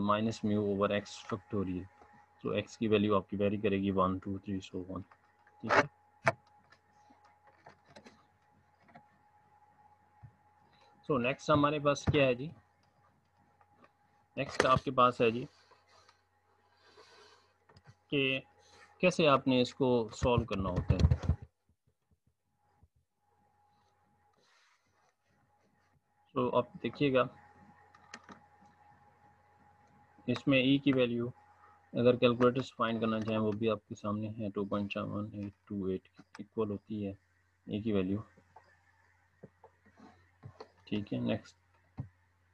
minus mu over X factorial. तो एक्स की वैल्यू आपकी वेरी करेगी 1 2 3 सो ऑन। ठीक है, सो नेक्स्ट हमारे पास क्या है जी? नेक्स्ट आपके पास है जी कि कैसे आपने इसको सॉल्व करना होता है। तो आप देखिएगा, इसमें ई की वैल्यू अगर कैलकुलेटर से फाइंड करना चाहें वो भी आपके सामने है, 2.7828 इक्वल होती है ए की वैल्यू। ठीक है, नेक्स्ट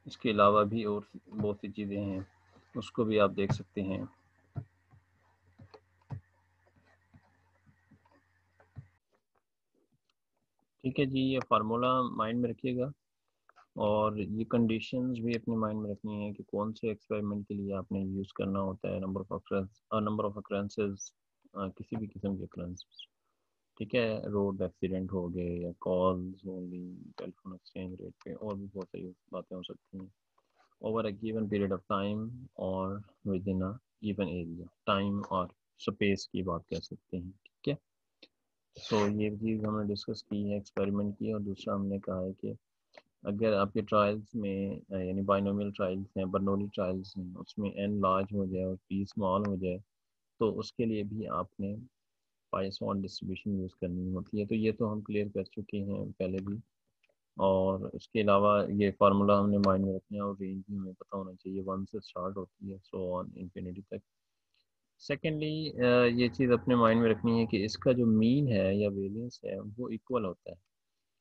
इसके अलावा भी और बहुत सी चीज़ें हैं, उसको भी आप देख सकते हैं। ठीक है जी, ये फार्मूला माइंड में रखिएगा और ये कंडीशंस भी अपने माइंड में रखनी है कि कौन से एक्सपेरिमेंट के लिए आपने यूज़ करना होता है, नंबर ऑफ अक्रेंसेस, किसी भी किस्म के अक्रेंसेस। ठीक है, रोड एक्सीडेंट हो गए या कॉल्स होंगी, टेलीफोन एक्सचेंज रेट पे, और भी बहुत सारी बातें हो सकती हैं। Over a given period of time और within a given area, time और स्पेस की बात कर सकते हैं। ठीक है, तो ये चीज़ हमने डिस्कस की है, एक्सपेरिमेंट की। और दूसरा हमने कहा है कि अगर आपके ट्रायल्स में यानी बाइनोमियल ट्रायल्स हैं, बर्नौली ट्रायल्स हैं, उसमें एन लार्ज हो जाए और पी स्मॉल हो जाए, तो उसके लिए भी आपने पाइथन डिस्ट्रीब्यूशन यूज़ करनी होती है। तो ये तो हम क्लियर कर चुके हैं पहले भी। और उसके अलावा ये फार्मूला हमने माइंड में रखना है और रेंज भी हमें पता होना चाहिए, 1 से स्टार्ट होती है सो ऑन इन्फिनिटी तक। सेकेंडली ये चीज़ अपने माइंड में रखनी है कि इसका जो मीन है या वेरिएंस है वो इक्वल होता है।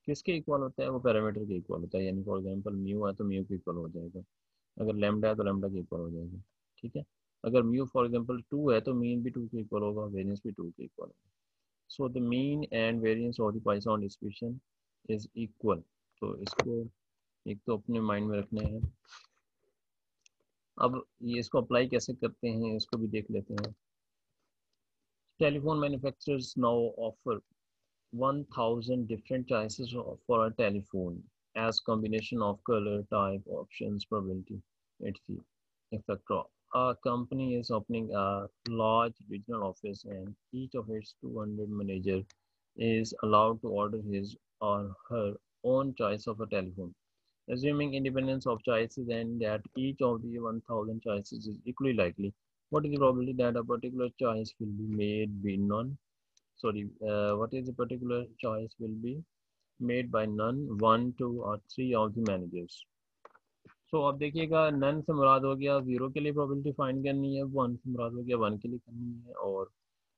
किसके इक्वल होता है? वो पैरामीटर के इक्वल होता है। यानी फॉर एग्जांपल म्यू है तो म्यू के इक्वल हो जाएगा, अगर लैम्डा है तो लैम्डा के इक्वल हो जाएगा। ठीक है, अगर म्यू फॉर एग्जांपल 2 है तो मीन भी 2 के इक्वल होगा, वेरिएंस भी 2 के इक्वल होगा। So the mean and variance of the Python distribution is equal. तो इसको एक तो अपने माइंड में रखने हैं। अब ये इसको अप्लाई कैसे करते हैं इसको भी देख लेते हैं। Telephone manufacturers now offer 1000 different choices for a telephone as combination of color, type, options, probability, etc. etc. A company is opening a large regional office and each of its 200 manager is allowed to order his or her own choice of a telephone. Assuming independence of choices and that each of the 1000 choices is equally likely, what is the probability that a particular choice will be made by none? What is the particular choice will be made by none, one, two or three of the managers? So अब देखिएगा, none से मुराद हो गया zero के लिए probability find करनी है, one से मुराद हो गया वन के लिए करनी है, और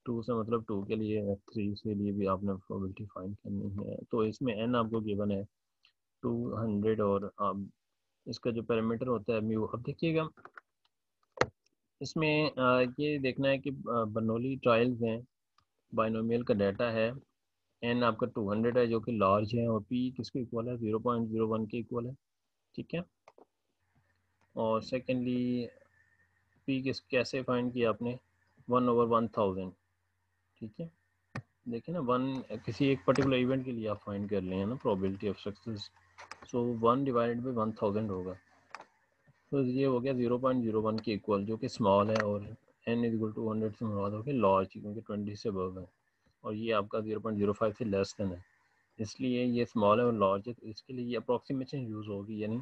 टू से मतलब टू के लिए, थ्री के लिए भी आपने प्रोबेबिलिटी फाइंड करनी है। तो इसमें एन आपको गिवन है 200 और अब इसका जो पैरामीटर होता है म्यू। अब देखिएगा इसमें ये देखना है कि बर्नौली ट्रायल्स हैं, बाइनोमियल का डाटा है, एन आपका 200 है जो कि लार्ज है, और पी किसके इक्वल है? 0.01 के इक्वल है। ठीक है, और सेकेंडली पी कैसे फाइंड किया आपने? 1/1000। ठीक है, देखिए ना, वन किसी एक पर्टिकुलर इवेंट के लिए आप फाइंड कर लें ना probability of success, so 1 divided by 1000 होगा। तो ये हो गया 0.01 के इक्वल, जो कि स्मॉल है, और एन इज इक्वल टू 100 से मुराद होकर लार्ज, क्योंकि 20 से अबव है, और ये आपका 0.05 से लेस देन है, इसलिए ये स्मॉल है और लार्ज है। तो इसके लिए ये अप्रॉक्सीमेशन यूज़ होगी, यानी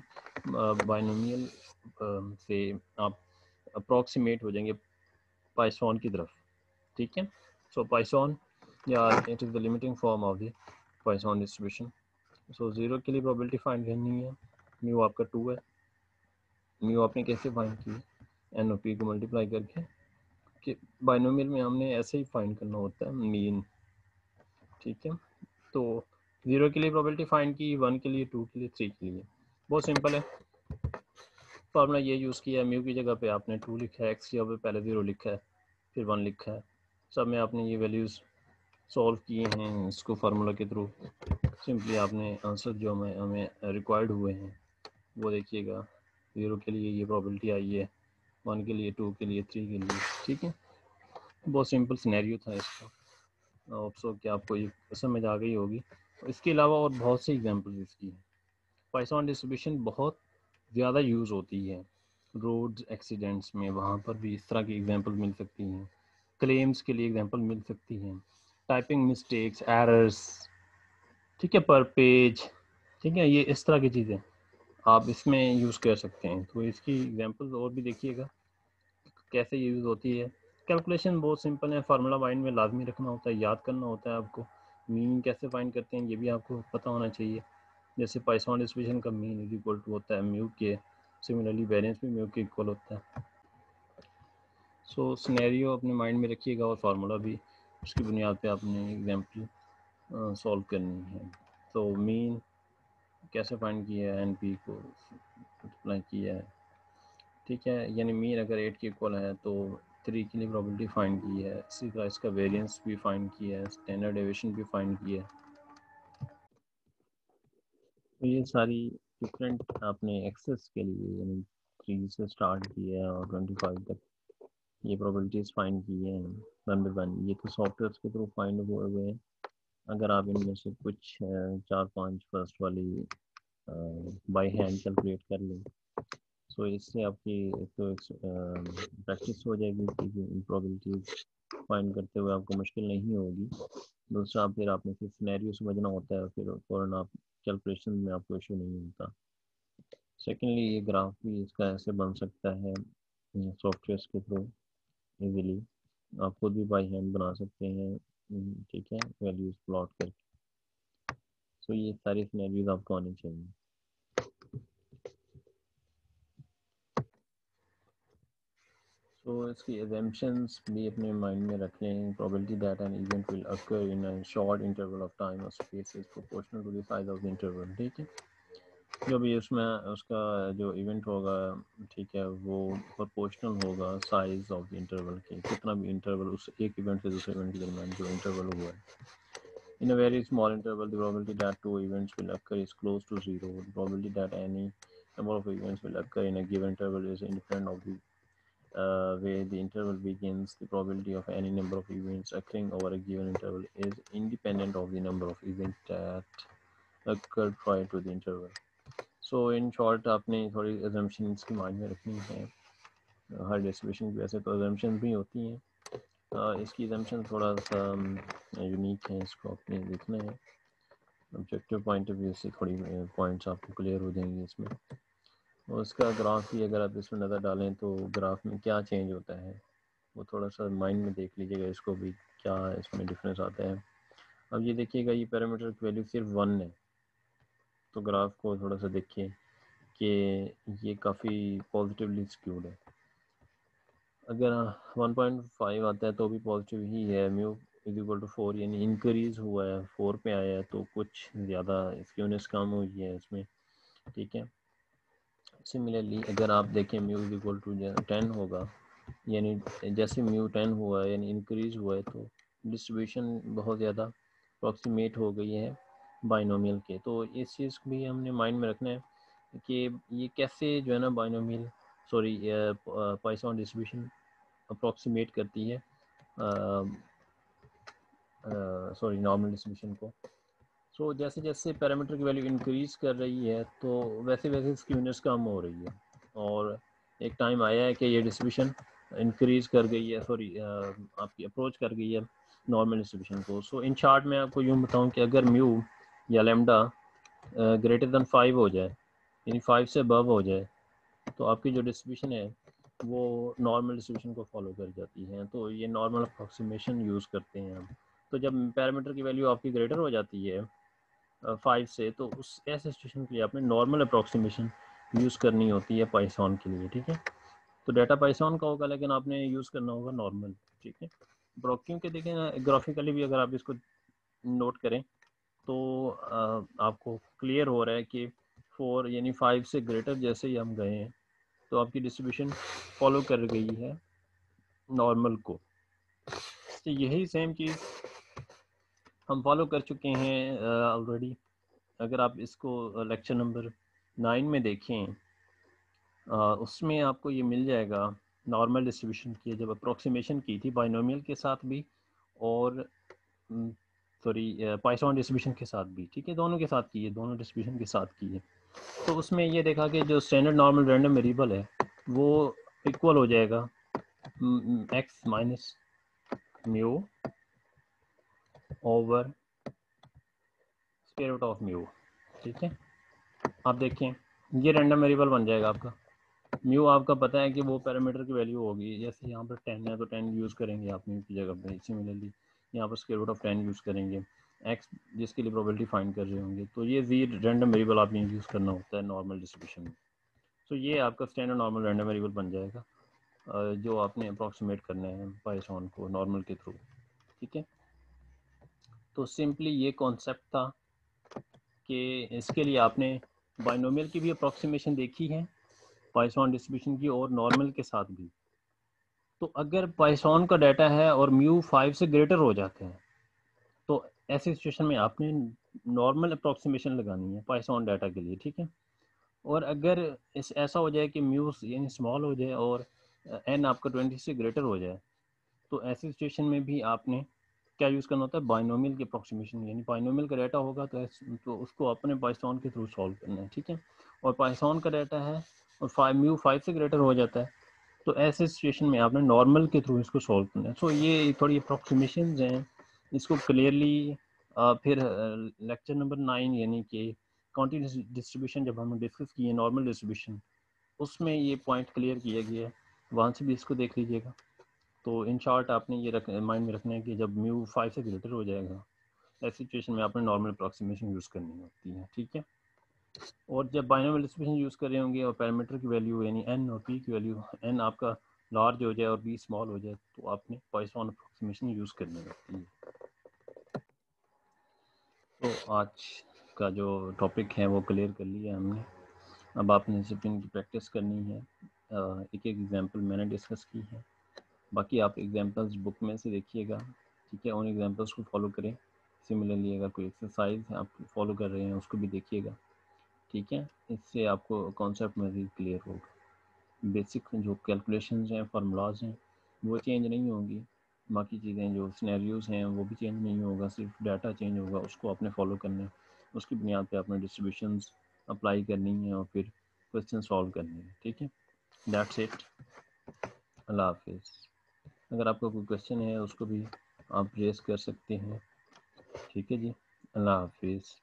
बाइनोमियल से आप अप्रॉक्सीमेट हो जाएंगे पाइथन की तरफ। ठीक है, सो पाइथन या it is the limiting form of the Python distribution. So zero के लिए प्रोबेबिलिटी फाइंड करनी है, म्यू आपका 2 है। म्यू आपने कैसे फाइंड की? एन ओ पी को मल्टीप्लाई करके, कि बाइनोमियल में हमने ऐसे ही फाइंड करना होता है मीन। ठीक है, तो 0 के लिए प्रोबेबिलिटी फाइंड की, 1 के लिए, 2 के लिए, 3 के लिए। बहुत सिंपल है, फार्मूला ये यूज़ किया है। म्यू की जगह पे आपने 2 लिखा है, एक्स की जगह पे पहले 0 लिखा है, फिर 1 लिखा है। सब में आपने ये वैल्यूज़ सॉल्व किए हैं इसको फार्मूला के थ्रू। सिंपली आपने आंसर जो हमें रिक्वायर्ड हुए हैं वो देखिएगा। 0 के लिए ये प्रोबेबिलिटी आई है, 1 के लिए, 2 के लिए, 3 के लिए। ठीक है, बहुत सिंपल सिनेरियो था इसका। होप्स कि आपको ये समझ आ गई होगी। इसके अलावा और बहुत सी एग्जांपल्स इसकी हैं। पाइथन डिस्ट्रीब्यूशन बहुत ज़्यादा यूज़ होती है रोड्स एक्सीडेंट्स में, वहाँ पर भी इस तरह की एग्जांपल मिल सकती हैं। क्लेम्स के लिए एग्जांपल मिल सकती हैं, टाइपिंग मिस्टेक्स, एरर्स, ठीक है, पर पेज। ठीक है, ये इस तरह की चीज़ें आप इसमें यूज़ कर सकते हैं। तो इसकी एग्जांपल्स और भी देखिएगा कैसे यूज़ होती है। कैलकुलेशन बहुत सिंपल है, फार्मूला माइंड में लाजमी रखना होता है, याद करना होता है आपको। मीन कैसे फाइंड करते हैं ये भी आपको पता होना चाहिए। जैसे पाइथन डिस्ट्रीब्यूशन का मीन इज इक्वल टू होता है म्यू के, सिमिलरली वेरिएंस भी म्यू के इक्वल होता है। सो सिनेरियो अपने माइंड में रखिएगा और फार्मूला भी, उसकी बुनियाद पे आपने एग्जाम्पल सॉल्व करनी है। तो मीन कैसे फाइंड किया है? एन पी को अप्लाई किया है। ठीक है, यानी मीन अगर 8 के इक्वल है तो 3 के लिए प्रोबेबिलिटी फाइंड की है, इसी तरह इसका वेरिएंस भी फाइंड किया है, स्टैंडर्ड डेविएशन भी फाइंड किया है। तो ये सारी डिफरेंट आपने एक्सेस के लिए यानी 3 से स्टार्ट किया है और 25 तक ये प्रोबेबिलिटीज फाइंड की हैं वन बाय वन। ये तो सॉफ्टवेयर के थ्रू फाइंड हुए हैं। अगर आप इनमें से कुछ 4-5 फर्स्ट वाली बाय हैंड कैलकुलेट कर लें, सो इससे आपकी एक तो प्रैक्टिस हो जाएगी कि प्रोबेबिलिटीज फाइंड करते हुए आपको मुश्किल नहीं होगी। दूसरा फिर आपने फिर सिनेरियो समझना होता है, फिर फ़ौरन आप कैलकुलेशन में आपको इशू नहीं होता। सेकेंडली ये ग्राफ भी इसका ऐसे बन सकता है सॉफ्टवेयर के थ्रू इजीली। आप खुद भी बाई हैंड बना सकते हैं, ठीक है, वैल्यूज प्लॉट करके। सो ये सारी सिनेरियोज आपको आनी चाहिए। तो इसकी assumptions भी अपने माइंड में रख लें। probability that an event will occur in a short interval of time or space is proportional to the size of the interval, ठीक है। जो भी उसमें उसका जो इवेंट होगा, ठीक है, वो प्रोपोर्शनल होगा साइज ऑफ द इंटरवल के। कितना भी इंटरवल उस एक इवेंट से दूसरे इवेंट के दरमियान जो इंटरवल हुआ है, in a very small interval the probability that two events will occur is close to zero. The probability that any number of events will occur in a given interval is independent of the where the interval begins. The probability of any number of events occurring over a given interval is independent of the number of events that occurred prior to the interval. So in short आपने थोड़ी assumptions की mind में रखनी है। हर distribution की वैसे तो assumptions भी होती हैं, इसकी assumption थोड़ा सा यूनिक है, इसको आपने देखना है। ऑब्जेक्टिव पॉइंट ऑफ व्यू से थोड़ी पॉइंट्स आपको क्लियर हो जाएंगे इसमें। और उसका ग्राफ भी अगर आप इसमें नज़र डालें तो ग्राफ में क्या चेंज होता है वो थोड़ा सा माइंड में देख लीजिएगा, इसको भी क्या इसमें डिफरेंस आता है। अब ये देखिएगा, ये पैरामीटर की वैल्यू सिर्फ 1 है, तो ग्राफ को थोड़ा सा देखिए कि ये काफ़ी पॉजिटिवली स्क्यूड है। अगर 1.5 आता है तो भी पॉजिटिव ही है। म्यू इज इक्वल टू 4 यानी इंक्रीज हुआ है, 4 पे आया है, तो कुछ ज़्यादा स्क्यूनेस कम हुई है इसमें, ठीक है। सिमिलरली अगर आप देखें म्यू इज इक्वल टू 10 होगा, यानी जैसे म्यू 10 हुआ है यानी इंक्रीज हुआ है, तो डिस्ट्रीब्यूशन बहुत ज़्यादा अप्रॉक्सीमेट हो गई है बाइनोमियल के। तो इस चीज़ को भी हमने माइंड में रखना है कि ये कैसे जो है ना बाइनोमियल पॉइसन डिस्ट्रीब्यूशन अप्रॉक्सीमेट करती है नॉर्मल डिस्ट्रीब्यूशन को। सो जैसे जैसे पैरामीटर की वैल्यू इंक्रीज कर रही है तो वैसे वैसे स्क्यूनेस कम हो रही है, और एक टाइम आया है कि ये डिस्ट्रीब्यूशन इंक्रीज कर गई है, आपकी अप्रोच कर गई है नॉर्मल डिस्ट्रीब्यूशन को। सो इन शार्ट मैं आपको यूँ बताऊँ कि अगर म्यू या लेमडा ग्रेटर दैन 5 हो जाए, यानी 5 से अबव हो जाए, तो आपकी जो डिस्ट्रीब्यूशन है वो नॉर्मल डिस्ट्रीब्यूशन को फॉलो कर जाती है। तो ये नॉर्मल अप्रॉक्सीमेशन यूज़ करते हैं हम। तो जब पैरामीटर की वैल्यू आपकी ग्रेटर हो जाती है 5 से, तो उस ऐसे सिचुएशन के लिए आपने नॉर्मल अप्रॉक्सीमेशन यूज़ करनी होती है पाइथन के लिए, ठीक है। तो डाटा पाइथन का होगा लेकिन आपने यूज़ करना होगा नॉर्मल, ठीक है। क्योंकि देखें ना ग्राफिकली भी अगर आप इसको नोट करें तो आपको क्लियर हो रहा है कि 4 यानी 5 से ग्रेटर जैसे ही हम गए हैं तो आपकी डिस्ट्रीब्यूशन फॉलो कर गई है नॉर्मल को। तो यही सेम चीज़ हम फॉलो कर चुके हैं ऑलरेडी। अगर आप इसको लेक्चर नंबर 9 में देखें, उसमें आपको ये मिल जाएगा नॉर्मल डिस्ट्रीब्यूशन की जब अप्रोक्सीमेशन की थी बाइनोमियल के साथ भी और पाइथन डिस्ट्रीब्यूशन के साथ भी, ठीक है, दोनों के साथ की है, दोनों डिस्ट्रीब्यूशन के साथ की है। तो उसमें ये देखा कि जो स्टैंडर्ड नॉर्मल रैंडम वेरिएबल है वो इक्वल हो जाएगा x minus mu over square root of mu, ठीक है। आप देखें ये रैंडम वेरिएबल बन जाएगा आपका। म्यू आपका पता है कि वो पैरामीटर की वैल्यू होगी, जैसे यहाँ पर 10 है तो 10 यूज़ करेंगे आप म्यू की जगह पे। सिमिलरली यहाँ पर स्क्वायर रूट ऑफ 10 यूज़ करेंगे x जिसके लिए प्रोबेबिलिटी फाइंड कर रहे होंगे। तो ये जी रैंडम वेरिएबल आपने यूज़ करना होता है नॉर्मल डिस्ट्रीब्यूशन में। तो ये आपका स्टैंडर्ड नॉर्मल रैंडम वेरिएबल बन जाएगा जो आपने अप्रॉक्सीमेट करना है पाइथन को नॉर्मल के थ्रू, ठीक है। तो सिंपली ये कॉन्सेप्ट था कि इसके लिए आपने बाइनोमियल की भी अप्रॉक्सीमेशन देखी है पाइथन डिस्ट्रीब्यूशन की और नॉर्मल के साथ भी। तो अगर पाइथन का डाटा है और म्यू 5 से ग्रेटर हो जाते हैं तो ऐसी सिचुएशन में आपने नॉर्मल अप्रॉक्सीमेशन लगानी है पाइथन डाटा के लिए, ठीक है। और अगर इस ऐसा हो जाए कि म्यूज यानी स्मॉल हो जाए और एन आपका 20 से ग्रेटर हो जाए, तो ऐसी सिचुएशन में भी आपने क्या यूज़ करना होता है, बाइनोमियल की अप्रॉक्सीमेशन, यानी बाइनोमियल का डाटा होगा तो उसको अपने पाइथन के थ्रू सॉल्व करना है, ठीक है। और पाइथन का डाटा है और म्यू 5 से ग्रेटर हो जाता है, तो ऐसे सिचुएशन में आपने नॉर्मल के थ्रू इसको सॉल्व करना है। सो ये थोड़ी अप्रॉक्सीमेशन हैं, इसको क्लियरली फिर लेक्चर नंबर 9 यानी कि कॉन्टिन्यूस डिस्ट्रीब्यूशन जब हमने डिस्कस किए नॉर्मल डिस्ट्रीब्यूशन, उसमें ये पॉइंट क्लियर किया गया है, वहाँ से भी इसको देख लीजिएगा। तो इन शॉर्ट आपने ये माइंड में रखना है कि जब म्यू 5 से ग्रेटर हो जाएगा, ऐसी सिचुएशन में आपने नॉर्मल अप्रॉक्सीमेशन यूज़ करनी होती है, ठीक है। और जब बाइनोमियल डिस्ट्रीब्यूशन यूज़ कर रहे होंगे और पैरामीटर की वैल्यू यानी एन और पी की वैल्यू, एन आपका लार्ज हो जाए और पी स्मॉल हो जाए, तो आपने पॉइसन अप्रॉक्सीमेशन यूज़ करनी होती है। तो आज का जो टॉपिक है वो क्लियर कर लिया हमने। अब आपने डिसिप्लिन की प्रैक्टिस करनी है। एक एक एग्जांपल मैंने डिस्कस की है, बाकी आप एग्जांपल्स बुक में से देखिएगा, ठीक है। उन एग्जांपल्स को फॉलो करें। सिमिलरली अगर कोई एक्सरसाइज आप फॉलो कर रहे हैं उसको भी देखिएगा, ठीक है। इससे आपको कॉन्सेप्ट मज़ीद क्लियर होगा। बेसिक जो कैलकुलेशंस हैं, फार्मूलाज हैं, वो चेंज नहीं होंगी। बाकी चीज़ें जो सिनेरियोज हैं वो भी चेंज नहीं होगा, सिर्फ डाटा चेंज होगा, उसको आपने फॉलो करना है। उसकी बुनियाद पे आपने डिस्ट्रीब्यूशंस अप्लाई करनी है और फिर क्वेश्चन सॉल्व करने हैं, ठीक है। That's it. अल्लाह हाफिज़। अगर आपका कोई क्वेश्चन है उसको भी आप रेस कर सकते हैं, ठीक है जी। अल्लाह हाफिज़।